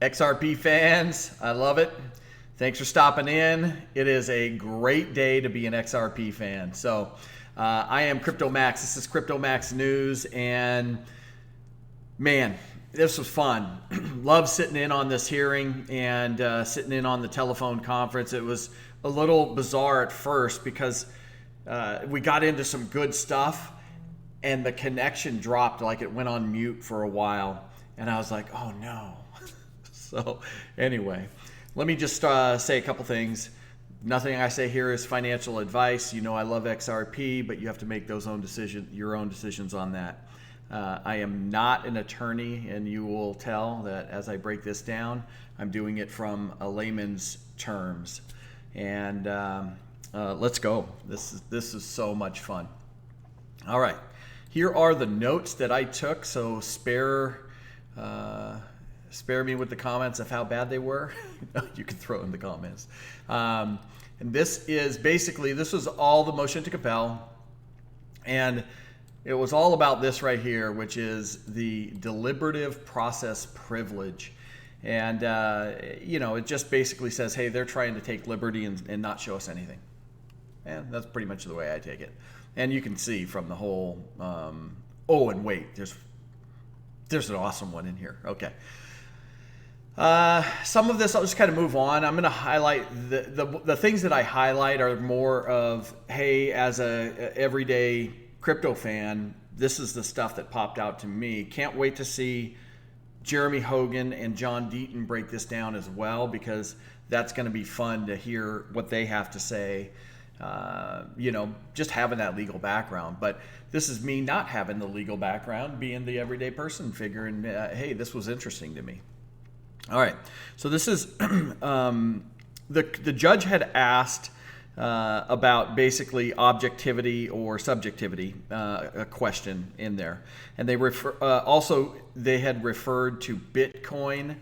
XRP fans, I love it. Thanks for stopping in. It is a great day to be an XRP fan. So I am Crypto Max. This is Crypto Max News, and man, this was fun. Love sitting in on this hearing and sitting in on the telephone conference. It was a little bizarre at first because we got into some good stuff and the connection dropped, like it went on mute for a while. And I was like, oh no. So anyway, let me just say a couple things. Nothing I say here is financial advice. You know I love XRP, but you have to make your own decisions on that. I am not an attorney, and you will tell that as I break this down, I'm doing it from a layman's terms. And let's go. This is so much fun. All right, here are the notes that I took. So spare me with the comments of how bad they were. You can throw in the comments. And this was all the motion to compel. And it was all about this right here, which is the deliberative process privilege. And, it just basically says, hey, they're trying to take liberty and not show us anything. And that's pretty much the way I take it. And you can see from the whole, and wait, there's an awesome one in here. Okay. Some of this I'll just kind of move on. I'm going to highlight the things that I highlight are more of, hey, as a everyday crypto fan, this is the stuff that popped out to me. Can't wait to see Jeremy Hogan and John Deaton break this down as well, because that's going to be fun to hear what they have to say. Just having that legal background. But this is me not having the legal background, being the everyday person, figuring, hey, this was interesting to me. All right, so this is the judge had asked about basically objectivity or subjectivity, a question in there, and they they had referred to Bitcoin,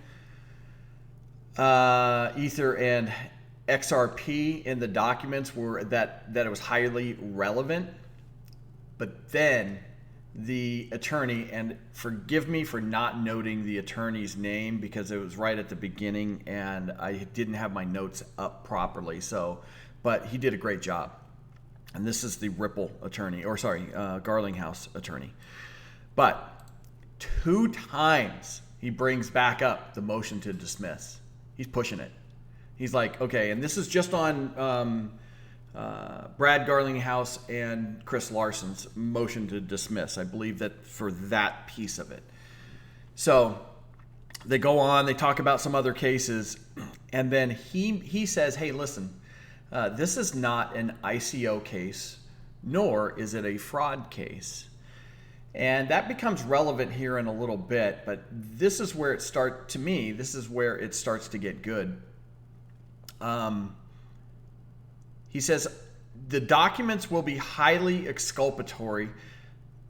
Ether, and XRP in the documents that it was highly relevant, but then the attorney, and forgive me for not noting the attorney's name because it was right at the beginning and I didn't have my notes up properly. But he did a great job. And this is the Ripple attorney, Garlinghouse attorney. But 2 times he brings back up the motion to dismiss. He's pushing it. He's like, okay, and this is just on Brad Garlinghouse and Chris Larson's motion to dismiss. I believe that for that piece of it. So they go on, they talk about some other cases, and then he says, hey, listen, this is not an ICO case, nor is it a fraud case. And that becomes relevant here in a little bit, but this is where it starts to get good. He says the documents will be highly exculpatory.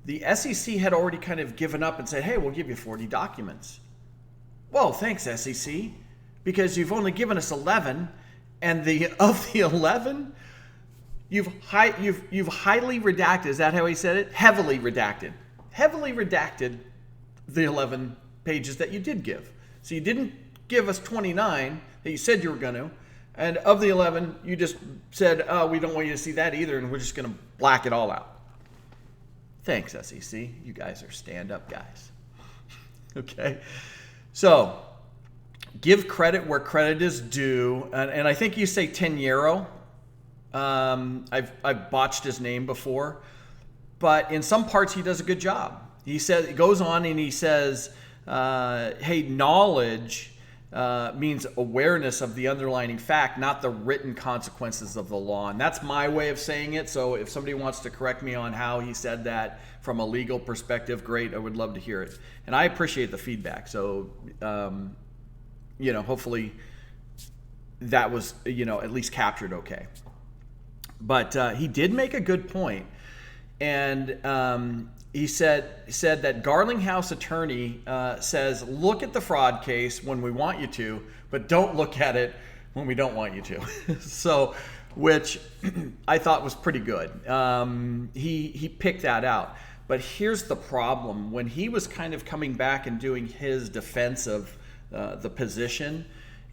The SEC had already kind of given up and said, hey, we'll give you 40 documents. Well, thanks, SEC, because you've only given us 11, and of the 11, you've highly redacted. Is that how he said it? Heavily redacted the 11 pages that you did give. So you didn't give us 29 that you said you were going to. And of the 11, you just said, oh, we don't want you to see that either, and we're just going to black it all out. Thanks, SEC. You guys are stand-up guys. Okay? So, give credit where credit is due. And I think you say Tenyero. I've botched his name before. But in some parts, he does a good job. He goes on and he says, hey, knowledge means awareness of the underlying fact, not the written consequences of the law. And that's my way of saying it. So if somebody wants to correct me on how he said that from a legal perspective, great. I would love to hear it. And I appreciate the feedback. So, hopefully that was, at least captured okay. But he did make a good point. And he said that Garlinghouse attorney says, look at the fraud case when we want you to, but don't look at it when we don't want you to. So, which I thought was pretty good. He picked that out. But here's the problem. When he was kind of coming back and doing his defense of the position,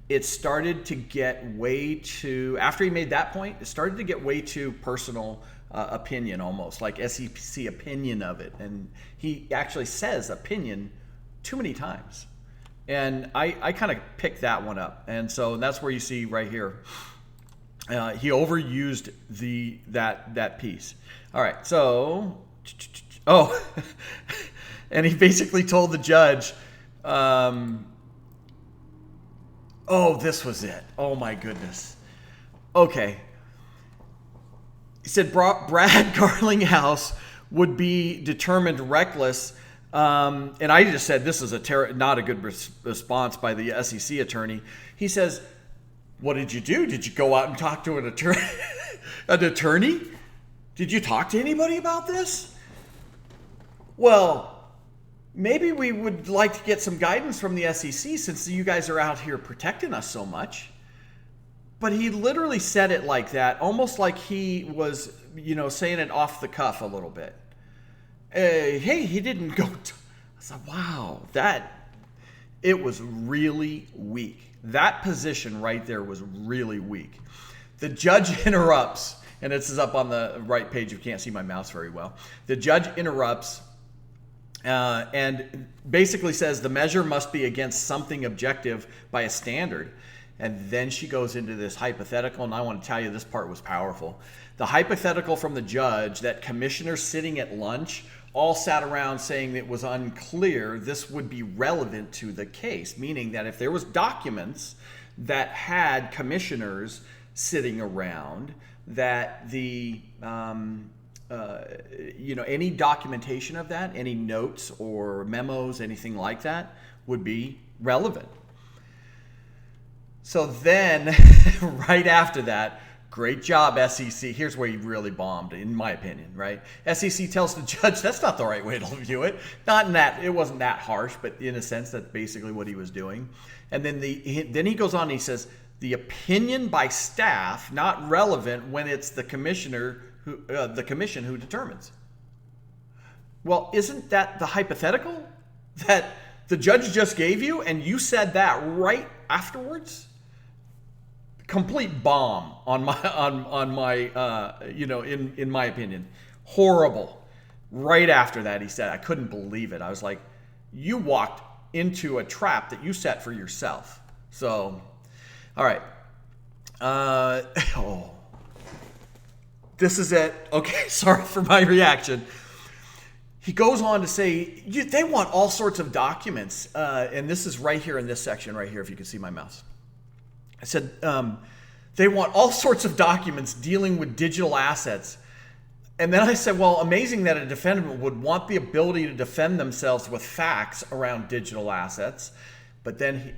it started to get way too, after he made that point, it started to get way too personal opinion, almost like SEC opinion of it. And he actually says opinion too many times. And I kind of picked that one up. And so that's where you see right here, he overused that piece. All right, so, and he basically told the judge, this was it. Oh my goodness. Okay. He said Brad Garlinghouse would be determined reckless. And I just said this is not a good response by the SEC attorney. He says, what did you do? Did you go out and talk to an attorney? An attorney? Did you talk to anybody about this? Well, maybe we would like to get some guidance from the SEC since you guys are out here protecting us so much. But he literally said it like that, almost like he was, saying it off the cuff a little bit. Hey, he didn't go. I said, wow, it was really weak. That position right there was really weak. The judge interrupts, and this is up on the right page. You can't see my mouse very well. The judge interrupts and basically says the measure must be against something objective by a standard. And then she goes into this hypothetical, and I want to tell you this part was powerful. The hypothetical from the judge that commissioners sitting at lunch all sat around saying it was unclear this would be relevant to the case, meaning that if there was documents that had commissioners sitting around, that the any documentation of that, any notes or memos, anything like that, would be relevant. So then, right after that, great job, SEC. Here's where you really bombed, in my opinion, right? SEC tells the judge that's not the right way to view it. Not in that, it wasn't that harsh, but in a sense, that's basically what he was doing. And then then he goes on and he says, the opinion by staff not relevant when it's the commission who determines. Well, isn't that the hypothetical that the judge just gave you, and you said that right afterwards? Complete bomb on my in my opinion. Horrible. Right after that, he said, I couldn't believe it. I was like, you walked into a trap that you set for yourself. So, all right. This is it. Okay, sorry for my reaction. He goes on to say, they want all sorts of documents. And this is right here in this section right here, if you can see my mouse. I said, they want all sorts of documents dealing with digital assets. And then I said, well, amazing that a defendant would want the ability to defend themselves with facts around digital assets. But then,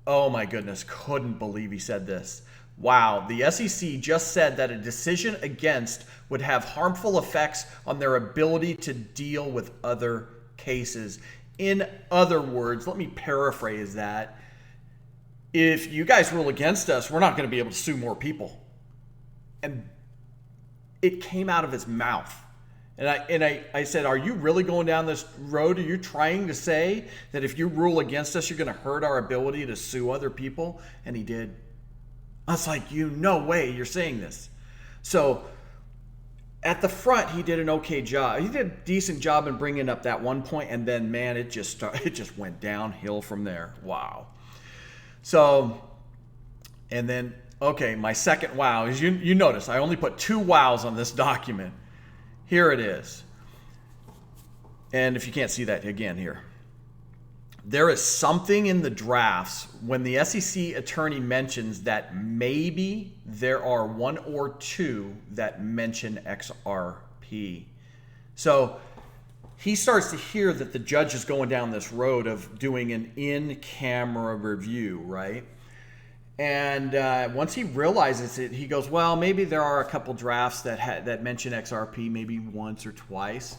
oh my goodness, couldn't believe he said this. Wow, the SEC just said that a decision against would have harmful effects on their ability to deal with other cases. In other words, let me paraphrase that. If you guys rule against us, we're not going to be able to sue more people. And it came out of his mouth. And I said, are you really going down this road? Are you trying to say that if you rule against us, you're going to hurt our ability to sue other people? And he did. I was like, no way you're saying this. So at the front, he did an okay job. He did a decent job in bringing up that one point, and then, man, it just went downhill from there. Wow. So, and then, okay, my second wow is you notice I only put 2 wows on this document. Here it is. And if you can't see that again here. There is something in the drafts when the SEC attorney mentions that maybe there are 1 or 2 that mention XRP. So he starts to hear that the judge is going down this road of doing an in-camera review, right? And once he realizes it, he goes, well, maybe there are a couple drafts that mention XRP maybe once or twice.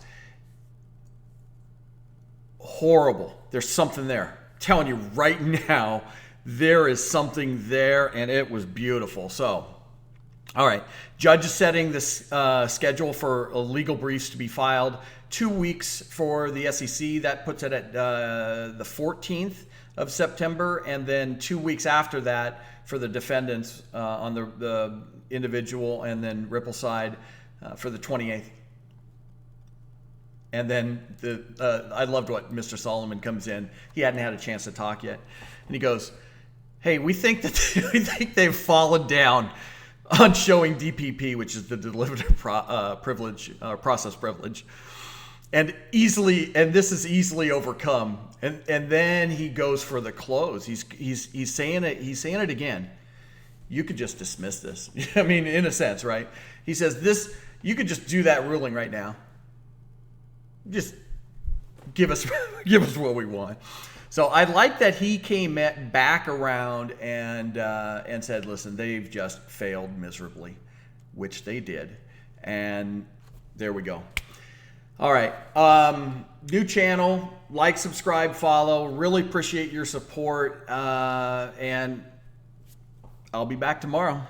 Horrible. There's something there. I'm telling you right now, there is something there, and it was beautiful. So, all right. Judge is setting this schedule for legal briefs to be filed. 2 weeks for the SEC. That puts it at the 14th of September, and then 2 weeks after that for the defendants on the individual and then Ripple side for the 28th. And then I loved what Mr. Solomon comes in. He hadn't had a chance to talk yet, and he goes, "Hey, we think they've fallen down on showing DPP, which is the deliberative privilege, process privilege, and this is easily overcome." And then he goes for the close. He's saying it. He's saying it again. You could just dismiss this. I mean, in a sense, right? He says this. You could just do that ruling right now. Just give us what we want. So I like that he came back around and said, listen, they've just failed miserably, which they did. And there we go. All right. New channel, like, subscribe, follow. Really appreciate your support. And I'll be back tomorrow.